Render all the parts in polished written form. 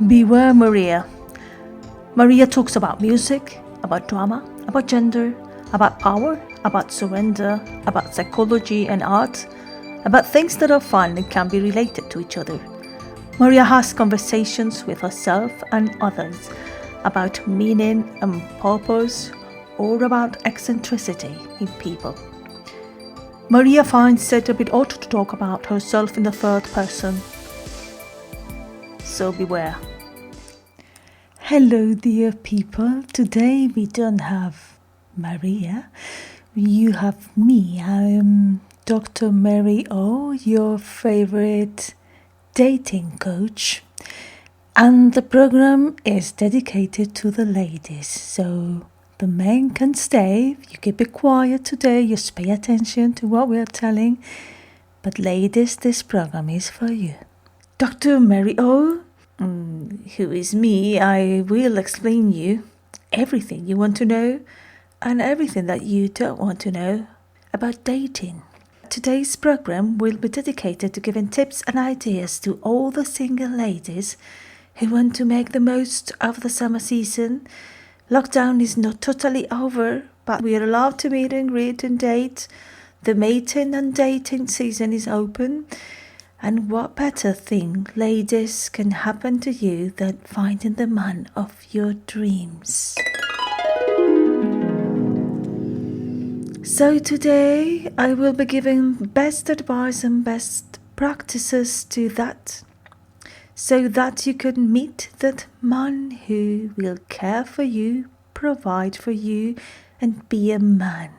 Beware Maria. Maria talks about music, about drama, about gender, about power, about surrender, about psychology and art, about things that are fun and can be related to each other. Maria has conversations with herself and others about meaning and purpose, or about eccentricity in people. Maria finds it a bit odd to talk about herself in the third person. So beware. Hello dear people, today we don't have Maria, you have me. I am Dr. Mary O, your favorite dating coach, and the program is dedicated to the ladies, so the men can stay. You keep it quiet today, just pay attention to what we are telling, but ladies, this program is for you. Dr. Mary O, who is me, I will explain you everything you want to know and everything that you don't want to know about dating. Today's program will be dedicated to giving tips and ideas to all the single ladies who want to make the most of the summer season. Lockdown is not totally over, but we are allowed to meet and greet and date. The mating and dating season is open. And what better thing, ladies, can happen to you than finding the man of your dreams? So today I will be giving best advice and best practices to that, so that you can meet that man who will care for you, provide for you, and be a man.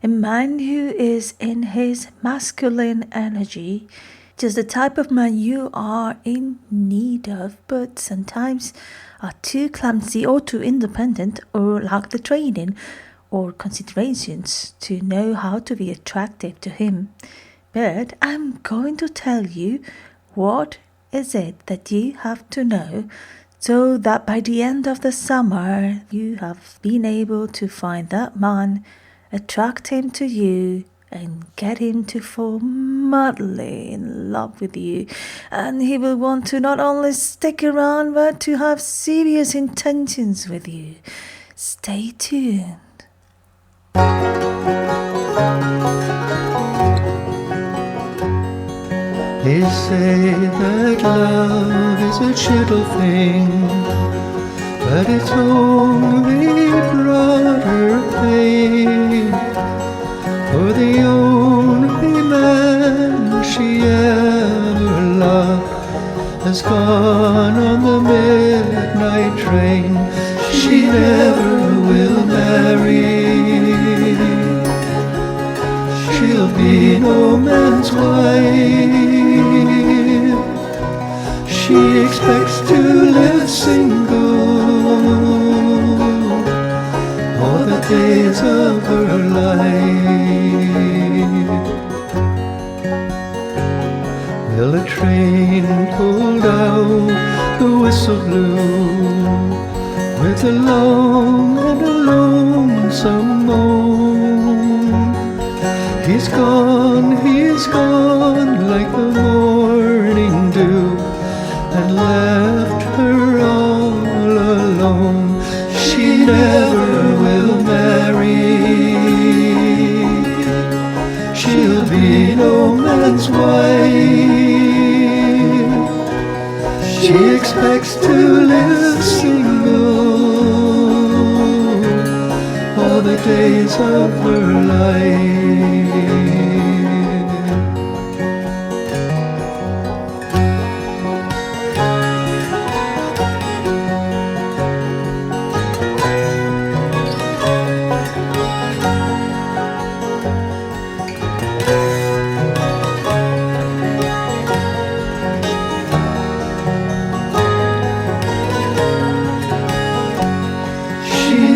A man who is in his masculine energy, just the type of man you are in need of, but sometimes are too clumsy or too independent or lack the training or considerations to know how to be attractive to him. But I'm going to tell you what is it that you have to know, so that by the end of the summer you have been able to find that man, attract him to you, and get him to fall madly in love with you, and he will want to not only stick around but to have serious intentions with you. Stay tuned. They say that love is a gentle thing, but it's only brought her pain. For the only man she ever loved has gone on the midnight train. She never will marry. She'll be no man's wife. She expects to live single all the days of her life. Well, a train pulled out, the whistle blew, with a long and a lonesome moan. He's gone like the morning dew, and left her all alone. She never will marry. She'll be no man's wife. She expects to live single all the days of her life.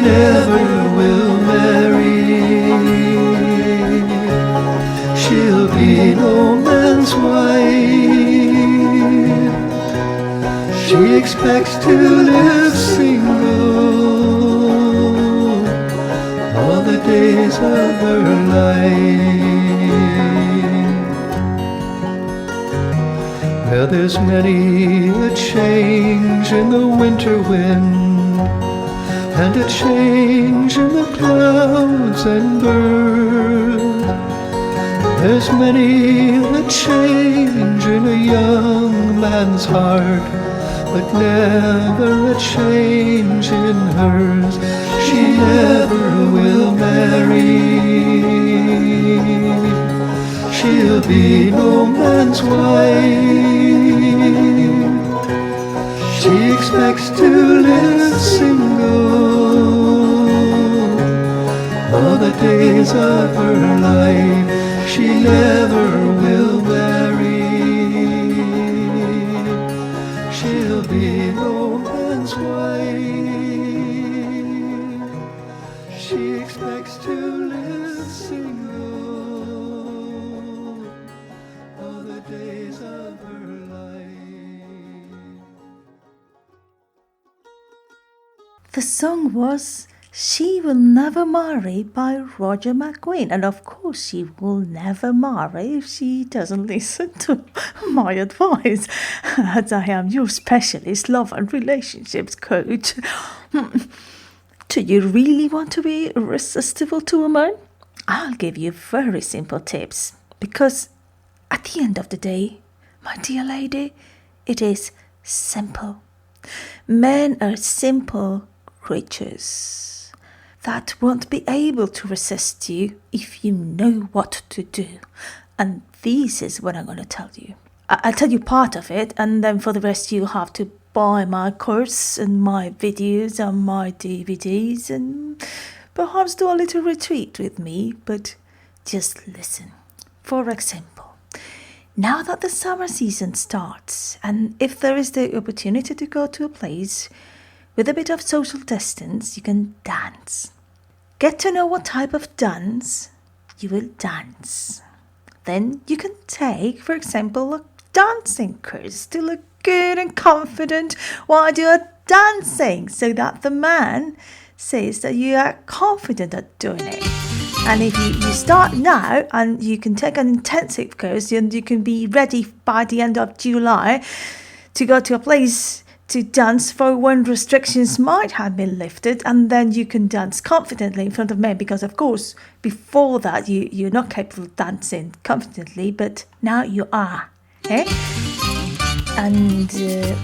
Never will marry. She'll be no man's wife. She expects to live single all the days of her life. Well, there's many a change in the winter wind, and a change in the clouds and birds. There's many a change in a young man's heart, but never a change in hers. She never will marry. She'll be no man's wife. She expects to live single all the days of her life. She never will marry. She'll be no man's wife. She expects to live single all the days of her life. The song was She Will Never Marry by Roger McGuinn. And of course, she will never marry if she doesn't listen to my advice, as I am your specialist love and relationships coach. Do you really want to be irresistible to a man? I'll give you very simple tips, because at the end of the day, my dear lady, it is simple. Men are simple creatures that won't be able to resist you if you know what to do. And this is what I'm going to tell you. I'll tell you part of it, and then for the rest you have to buy my course and my videos and my DVDs and perhaps do a little retreat with me, but just listen. For example, now that the summer season starts, and if there is the opportunity to go to a place with a bit of social distance, you can dance. Get to know what type of dance you will dance. Then you can take, for example, a dancing course to look good and confident while you are dancing, so that the man says that you are confident at doing it. And if you start now, and you can take an intensive course, and you can be ready by the end of July to go to a place to dance for when restrictions might have been lifted, and then you can dance confidently in front of men, because of course before that you're not capable of dancing confidently, but now you are. And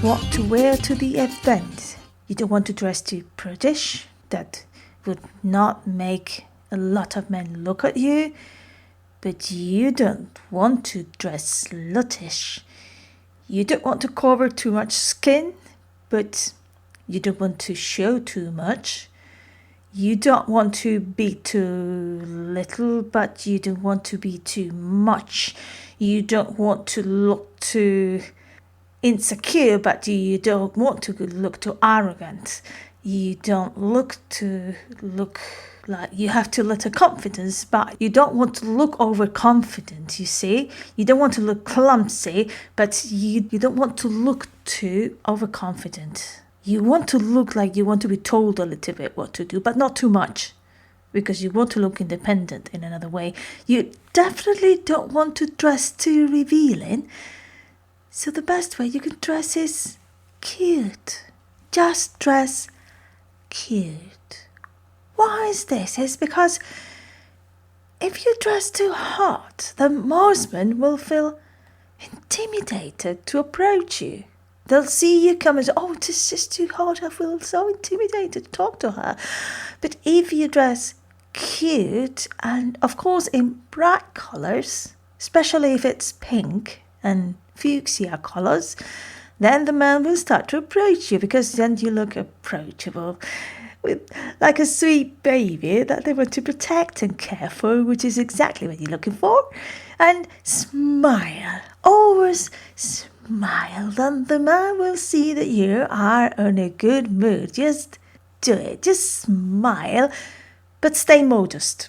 what to wear to the event. You don't want to dress too prudish. That would not make a lot of men look at you, but you don't want to dress sluttish. You don't want to cover too much skin, but you don't want to show too much. You don't want to be too little, but you don't want to be too much. You don't want to look too insecure, but you don't want to look too arrogant. You don't look like you have too little confidence, but you don't want to look overconfident, you see. You don't want to look clumsy, but you don't want to look too overconfident. You want to look like you want to be told a little bit what to do, but not too much, because you want to look independent in another way. You definitely don't want to dress too revealing. So the best way you can dress is cute. Just dress cute. Why is this? It's because if you dress too hot, then most men will feel intimidated to approach you. They'll see you come and say, oh, this is too hot, I feel so intimidated to talk to her. But if you dress cute, and of course in bright colours, especially if it's pink and fuchsia colours, then the man will start to approach you, because then you look approachable, with like a sweet baby that they want to protect and care for, which is exactly what you're looking for. And smile, always smile, then the man will see that you are in a good mood. Just do it, just smile, but stay modest.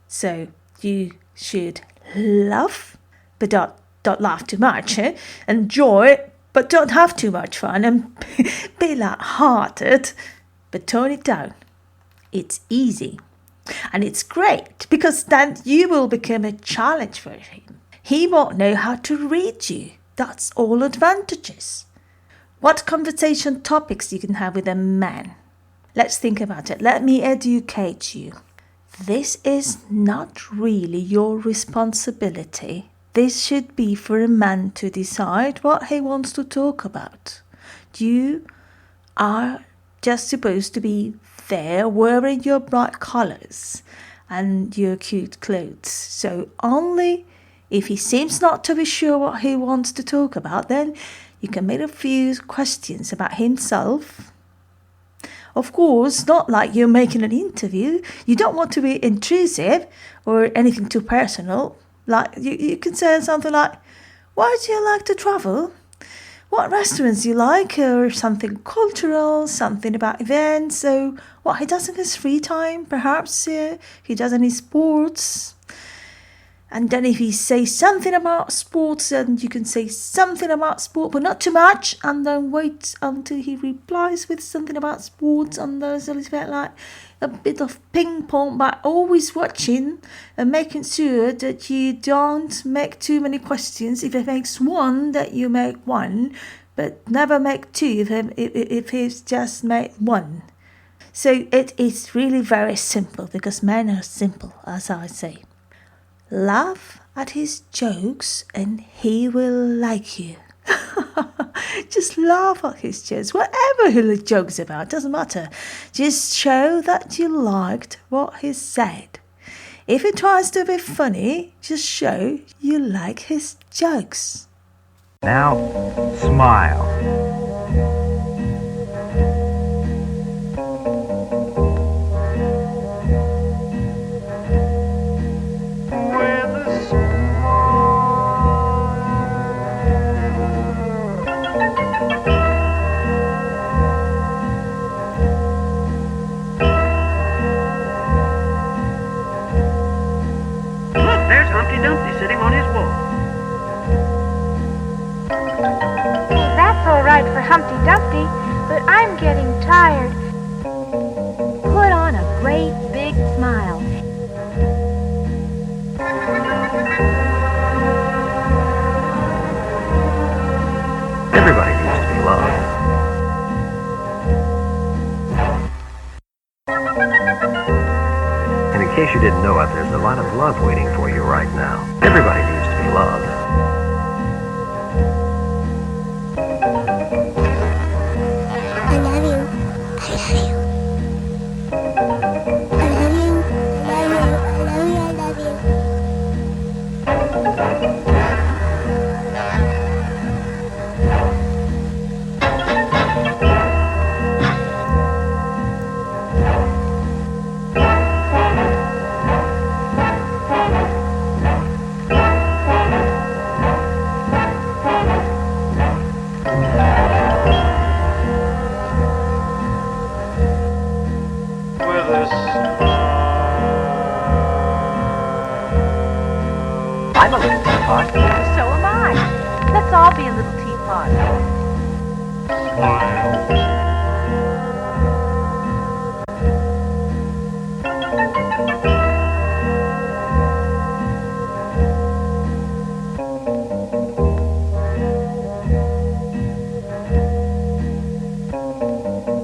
So you should laugh, but don't laugh too much. Enjoy, but don't have too much fun, and be light-hearted, but tone it down. It's easy. And it's great, because then you will become a challenge for him. He won't know how to read you. That's all advantages. What conversation topics you can have with a man? Let's think about it. Let me educate you. This is not really your responsibility. This should be for a man to decide what he wants to talk about. You are just supposed to be there wearing your bright colours and your cute clothes. So only if he seems not to be sure what he wants to talk about, then you can make a few questions about himself. Of course, not like you're making an interview. You don't want to be intrusive or anything too personal. Like you can say something like, why do you like to travel? What restaurants you like, or something cultural, something about events. So what he does in his free time, perhaps he does any sports. And then if he says something about sports, then you can say something about sport, but not too much. And then wait until he replies with something about sports. And there's a little bit like a bit of ping pong, but always watching and making sure that you don't make too many questions. If he makes one, that you make one, but never make two if he's just made one. So it is really very simple, because men are simple, as I say. Laugh at his jokes and he will like you. Just laugh at his jokes. Whatever he jokes about, doesn't matter. Just show that you liked what he said. If he tries to be funny, just show you like his jokes. Now, smile. Sitting on his wall. That's all right for Humpty Dumpty, but I'm getting tired. Put on a great big smile. Everybody needs to be loved. And in case you didn't know it, there's a lot of love waiting for you right now. Everybody needs to be loved. I love you. I love you. I love you. I love you. I love you. I love you. I'm a little teapot. So am I. Let's all be a little teapot. Smile.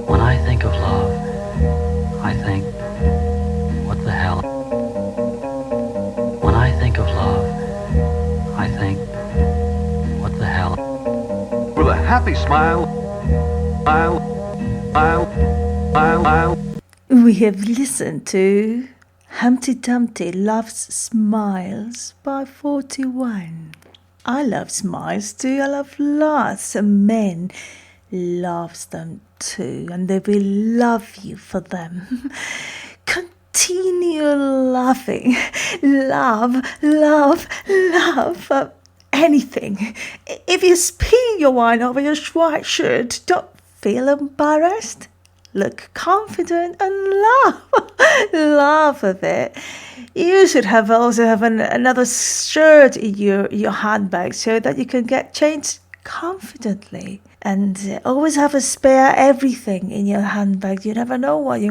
When I think of love, I think, what the hell? When I think of love, I think, what the hell? With a happy smile, smile, smile, smile, smile. We have listened to Humpty Dumpty Loves Smiles by 41. I love smiles too. I love lots of men loves them too, and they will love you for them. Continue laughing. Love, love, love. Anything. If you spill your wine over your white shirt, don't feel embarrassed. Look confident and laugh. Laugh a bit. You should also have another shirt in your handbag so that you can get changed confidently. And always have a spare everything in your handbag. You never know what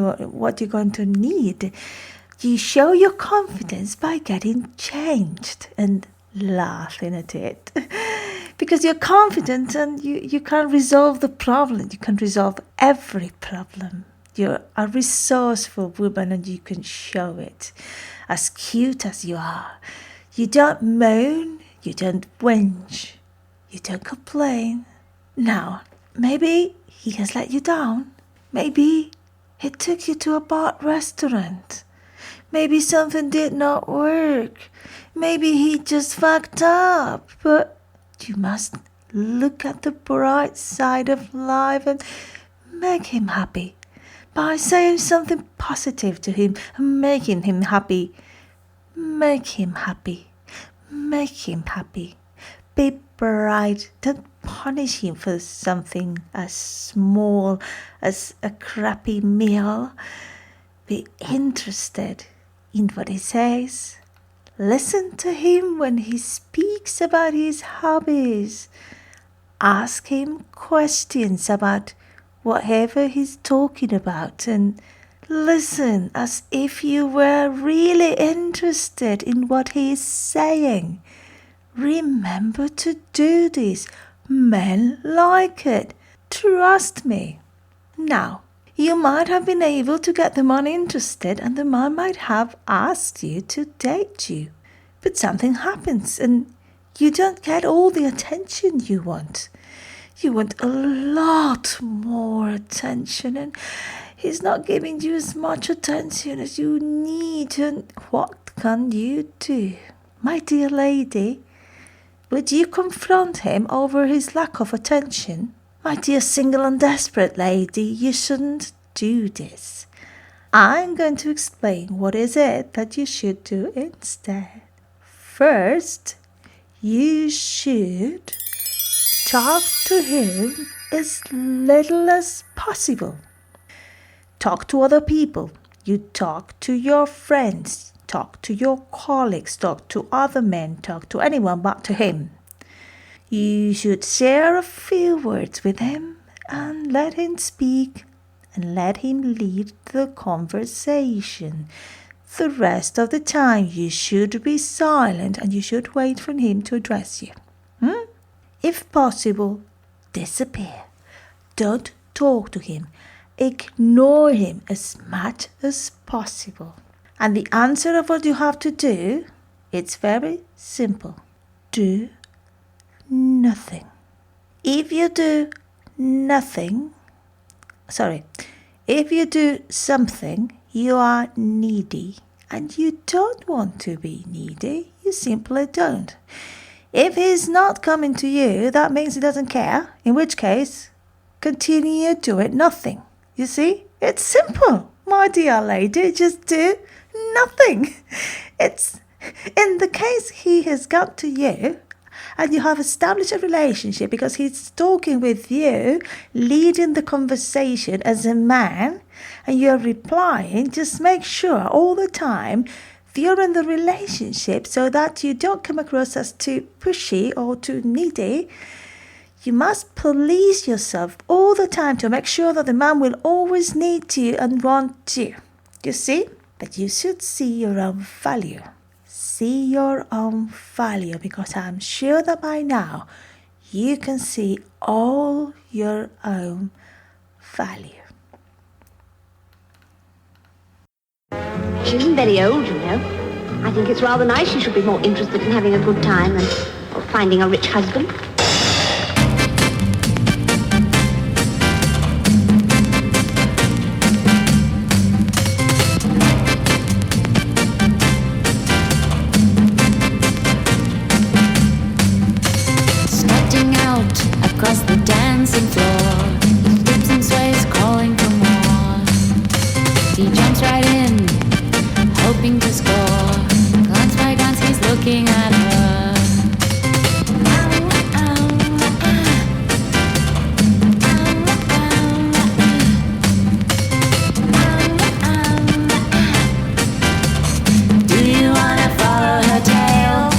you're going to need. You show your confidence by getting changed and laughing at it. Because you're confident and you can resolve the problem. You can resolve every problem. You're a resourceful woman and you can show it. As cute as you are. You don't moan, you don't whinge, you don't complain. Now, maybe he has let you down. Maybe he took you to a bad restaurant. Maybe something did not work. Maybe he just fucked up. But you must look at the bright side of life and make him happy by saying something positive to him and making him happy. Make him happy. Make him happy. Be bright. Don't punish him for something as small as a crappy meal. Be interested in what he says. Listen to him when he speaks about his hobbies. Ask him questions about whatever he's talking about and listen as if you were really interested in what he is saying. Remember to do this. Men like it. Trust me. Now, you might have been able to get the man interested and the man might have asked you to date you. But something happens and you don't get all the attention you want. You want a lot more attention and he's not giving you as much attention as you need. And what can you do? My dear lady, would you confront him over his lack of attention? My dear single and desperate lady, you shouldn't do this. I'm going to explain what is it that you should do instead. First, you should talk to him as little as possible. Talk to other people. You talk to your friends. Talk to your colleagues. Talk to other men. Talk to anyone but to him. You should share a few words with him and let him speak and let him lead the conversation. The rest of the time you should be silent and you should wait for him to address you. If possible, disappear. Don't talk to him. Ignore him as much as possible. And the answer of what you have to do, it's very simple. Do nothing. If you do something, you are needy. And you don't want to be needy. You simply don't. If he's not coming to you, that means he doesn't care. In which case, continue doing nothing. You see? It's simple, my dear lady. Just do nothing. It's in the case he has got to you and you have established a relationship because he's talking with you, leading the conversation as a man, and you're replying, just make sure all the time you're in the relationship so that you don't come across as too pushy or too needy. You must police yourself all the time to make sure that the man will always need you and want you. You see? But you should see your own value. See your own value, because I'm sure that by now you can see all your own value. She isn't very old, you know. I think it's rather nice she should be more interested in having a good time and finding a rich husband. Strutting out across the dancing floor, he dips and sways, calling for more. He jumps right in, hoping to score. Glance by glance, he's looking at her. Do you wanna follow her tail?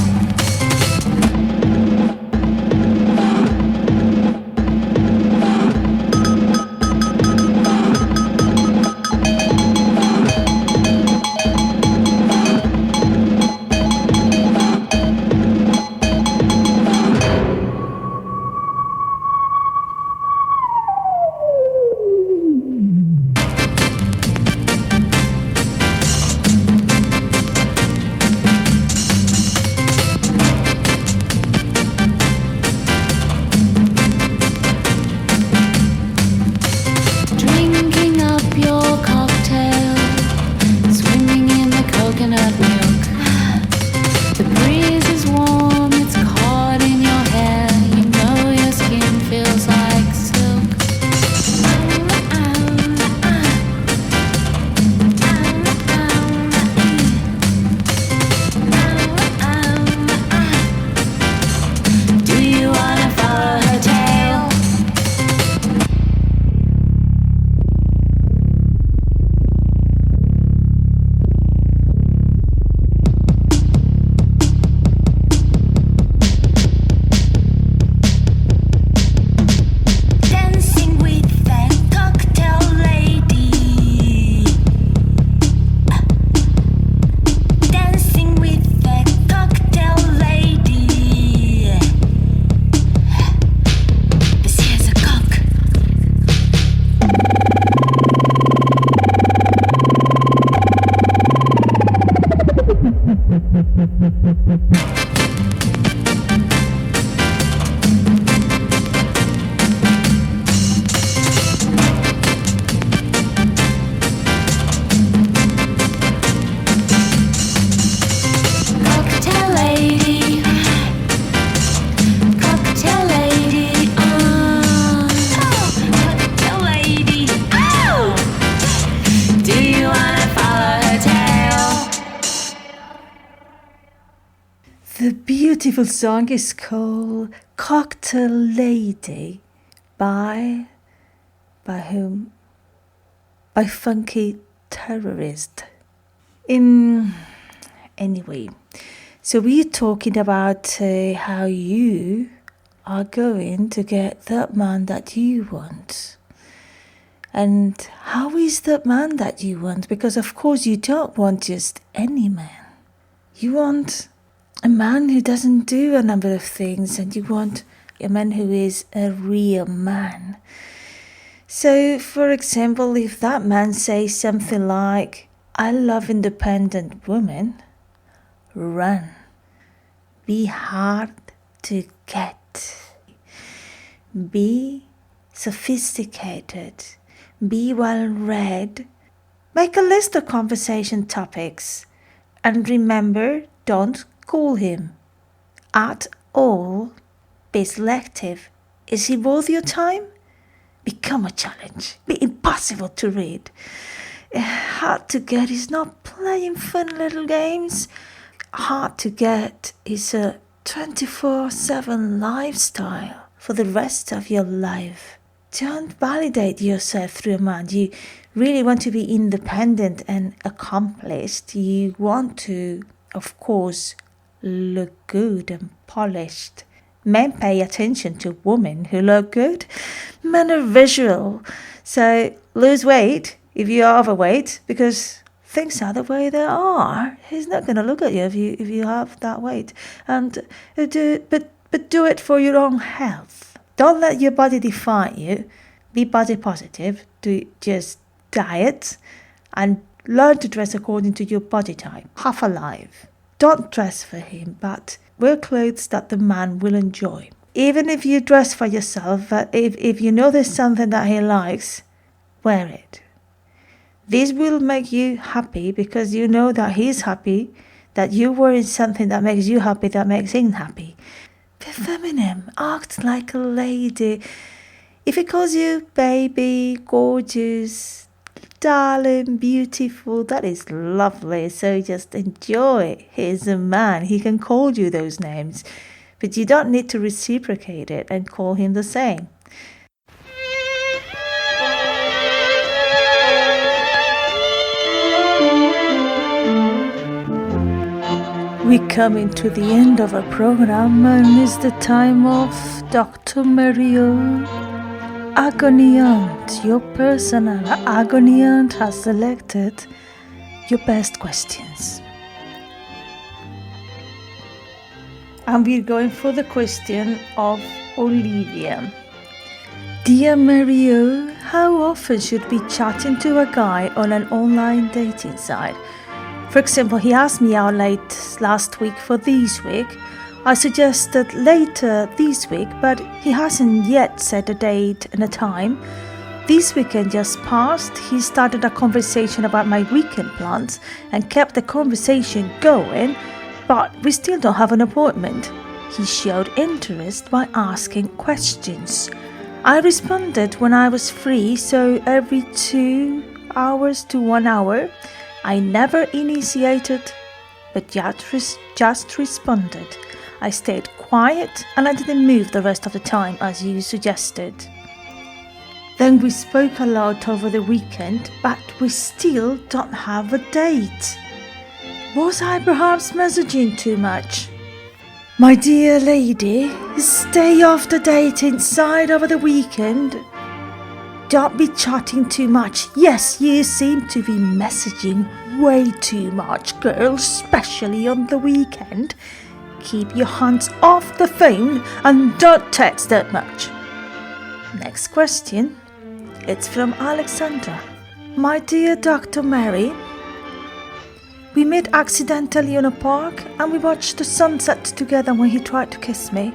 The beautiful song is called Cocktail Lady by whom? By Funky Terrorist. Anyway, so we're talking about how you are going to get that man that you want. And how is that man that you want? Because of course you don't want just any man. You want a man who doesn't do a number of things, and you want a man who is a real man. So, for example, if that man says something like, I love independent women, run. Be hard to get. Be sophisticated. Be well read. Make a list of conversation topics. And remember, don't call him at all. Be selective. Is he worth your time? Become a challenge. Be impossible to read. Hard to get is not playing fun little games. Hard to get is a 24/7 lifestyle for the rest of your life. Don't validate yourself through a man. You really want to be independent and accomplished. You want to, of course, look good and polished. Men pay attention to women who look good. Men are visual. So lose weight if you are overweight, because things are the way they are. He's not going to look at you if you have that weight. And but do it for your own health. Don't let your body define you. Be body positive. Do just diet and learn to dress according to your body type. Half alive. Don't dress for him, but wear clothes that the man will enjoy. Even if you dress for yourself, if you know there's something that he likes, wear it. This will make you happy because you know that he's happy, that you're wearing something that makes you happy, that makes him happy. Be feminine. Act like a lady. If he calls you baby, gorgeous, darling, beautiful, that is lovely. So just enjoy. He's a man. He can call you those names. But you don't need to reciprocate it and call him the same. We're coming to the end of our program, and it's the time of Dr. Mario Agony Aunt. Your personal Agony Aunt has selected your best questions. And we're going for the question of Olivia. Dear Mario, how often should we chatting to a guy on an online dating site? For example, he asked me out late last week for this week. I suggested later this week, but he hasn't yet set a date and a time. This weekend just passed. He started a conversation about my weekend plans and kept the conversation going, but we still don't have an appointment. He showed interest by asking questions. I responded when I was free, so every 2 hours to 1 hour. I never initiated, but just responded. I stayed quiet and I didn't move the rest of the time as you suggested. Then we spoke a lot over the weekend, but we still don't have a date. Was I perhaps messaging too much? My dear lady, stay off the dating site over the weekend. Don't be chatting too much. Yes, you seem to be messaging way too much, girl, especially on the weekend. Keep your hands off the phone and don't text that much. Next question. It's from Alexandra. My dear Dr. Mary, we met accidentally in a park and we watched the sunset together when he tried to kiss me.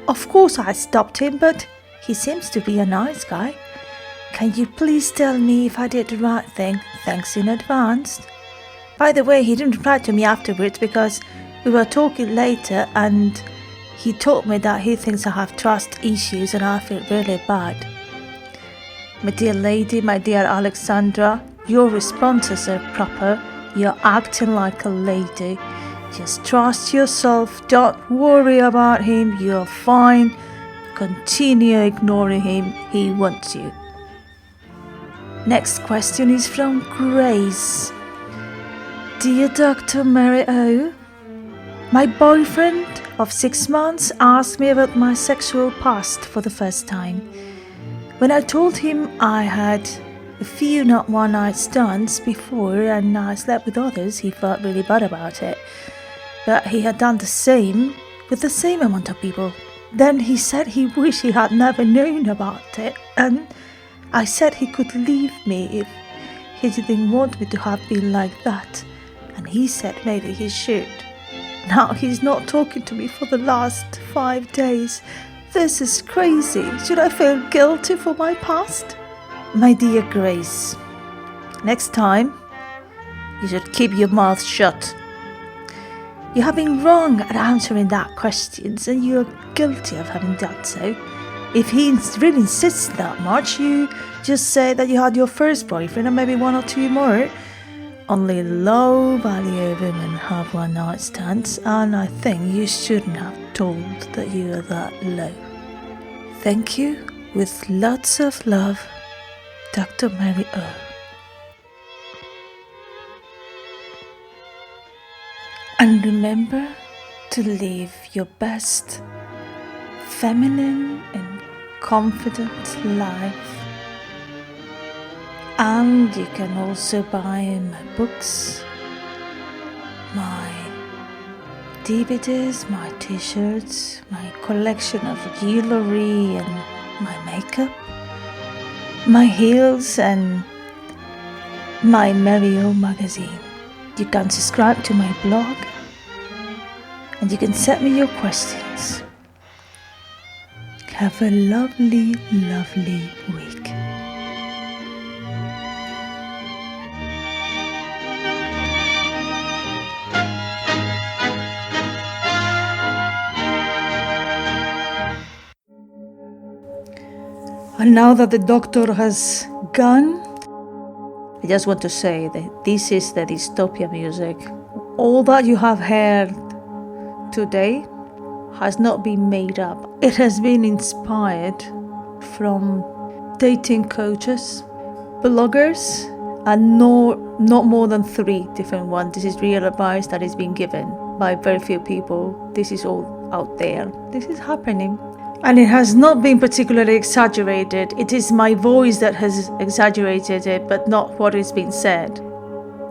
Of course I stopped him, but he seems to be a nice guy. Can you please tell me if I did the right thing? Thanks in advance. By the way, he didn't reply to me afterwards because we were talking later and he told me that he thinks I have trust issues and I feel really bad. My dear lady, my dear Alexandra, your responses are proper. You're acting like a lady. Just trust yourself. Don't worry about him. You're fine. Continue ignoring him. He wants you. Next question is from Grace. Dear Dr. Mary O, my boyfriend of 6 months asked me about my sexual past for the first time. When I told him I had a few not one-night stands before and I slept with others, he felt really bad about it. But he had done the same with the same amount of people. Then he said he wished he had never known about it, and I said he could leave me if he didn't want me to have been like that, and he said maybe he should. Now he's not talking to me for the last 5 days. This is crazy. Should I feel guilty for my past? My dear Grace, next time you should keep your mouth shut. You have been wrong at answering that question, and you are guilty of having done so. If he really insists that much, you just say that you had your first boyfriend and maybe 1 or 2 more. Only low-value women have one-night stands, and I think you shouldn't have told that you are that low. Thank you, with lots of love, Dr. Mary O. And remember to live your best, feminine and confident life. And you can also buy my books, my DVDs, my t-shirts, my collection of jewelry and my makeup, my heels and my Mary O magazine. You can subscribe to my blog and you can send me your questions. Have a lovely, lovely week. And now that the doctor has gone, I just want to say that this is the dystopia music. All that you have heard today has not been made up. It has been inspired from dating coaches, bloggers, and not more than 3 different ones. This is real advice that is being given by very few people. This is all out there. This is happening. And it has not been particularly exaggerated. It is my voice that has exaggerated it, but not what is being said.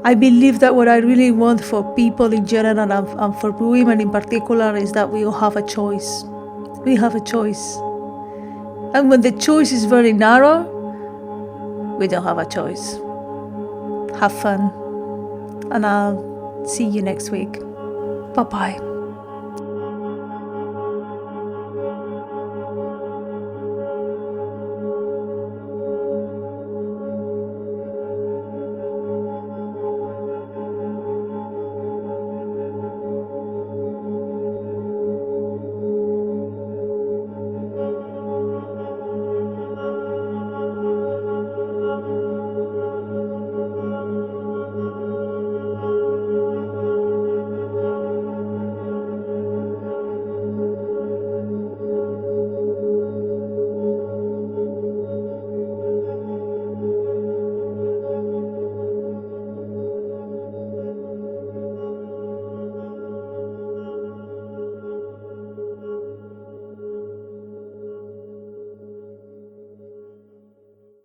I believe that what I really want for people in general and for women in particular is that we all have a choice. We have a choice. And when the choice is very narrow, we don't have a choice. Have fun. And I'll see you next week. Bye-bye.